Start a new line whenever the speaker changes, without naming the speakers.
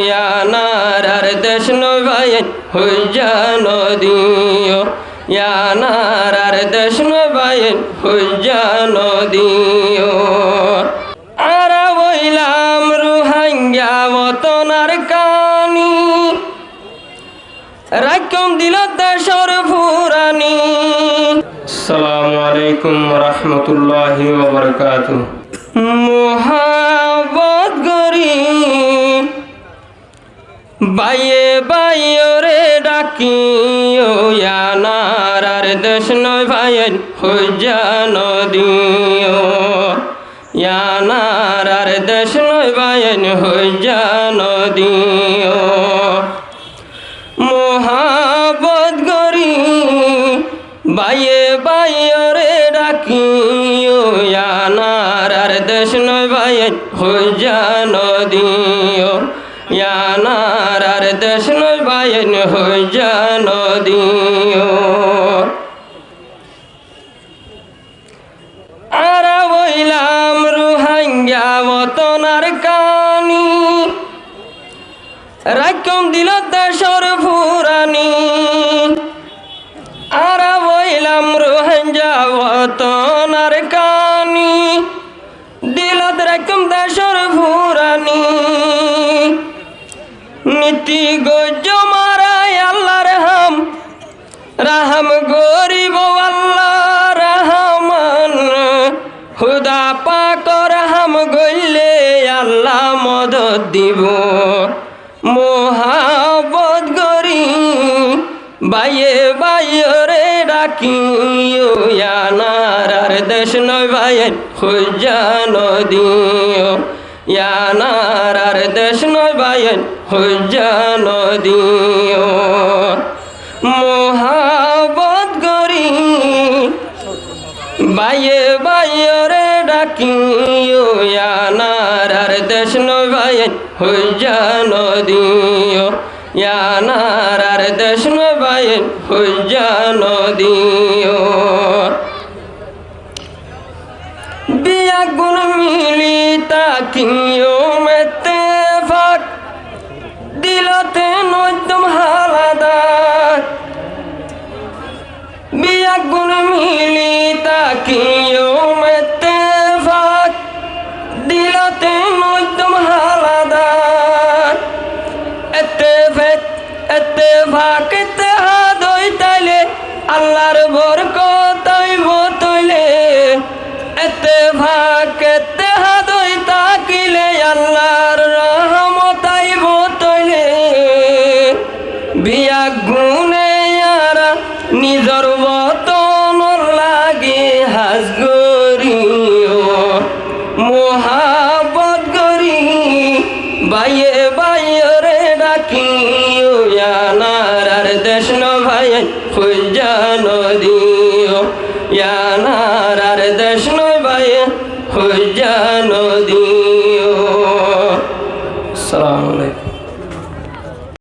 ইয়ানার দেশ নয় ভাইয়েন হইজা নদীও ইয়ানার দেশ নয় ভাইয়েন হইজা নদীও আরা বইলাম রুহাঙ্গা বতনার কানি রাইকম দিল দেশর ফুরানি। আসসালামু আলাইকুম রাহমাতুল্লাহি ওয়া বারাকাতুহু। মোহাব্বত করি বাইয়ে বাইয়ে রে ডাকি ও ইয়ানার দেশ নয় ভাইয়েন হইজা নদীও ইয়ানার দেশ নয় ভাইয়েন হইজা নদীও মোহাব্বত করি বাইয়ে বাইয়ে রে ডাকি ও ইয়ানার দেশ নয় ভাইয়েন হইজা নদীও ইয়ানার দেশ নয় ভাইয়েন হইজা নদীও আরা বইলাম রুহাঙ্গা বতনার কানি রাইকম দিল দেশর ফুরানি আরা বইলাম রোহিঙ্গা বতনার কানি দিলত রাইকম দেশর ফুরানি নীতি গজ্জ মারাই আল্লাহর হাম রাহাম গরিব আল্লাহ রহমান হুদা পাকর হাম গইলে আল্লাহ মদদ দিব মোহাব্বত করি বাইয়ে বাইয়ে রে ডাকি ও ইয়ানার দেশ নয় ভাইয়েন হইজা নদীও ইয়ানার দেশ নয় ভাইয়েন হইজা নদীও মোহাব্বত করি বাইয়ে বাইয়ে রে ডাকি ও ইয়ানার দেশ নয় ভাইয়েন হইজা নদীও ইয়ানার দেশ নয় ভাইয়েন হইজা নদীও বিয়া গুণ মিলি তাকিও মেতে ফাক দিলতে নয়দম হালাদা বিয়া গুণ মিলি তাকিও মেতে ফাক দিলতে নয়দম হালাদা এতে ফাক এতে হাত হইতাইলে আল্লাহর বরকত হইব তইলে এতে ফাক এতে হাত হইতাকিলে আল্লাহর রহমত আইব তইলে বিয়া গুণে আরা নিজর বতনর লাগে হাজ করিও মোহাব্বত করি বাইয়ে বাইয়ে রে ডাকি ইয়ানার দেশ ন ভাইয়েন হইজা নদী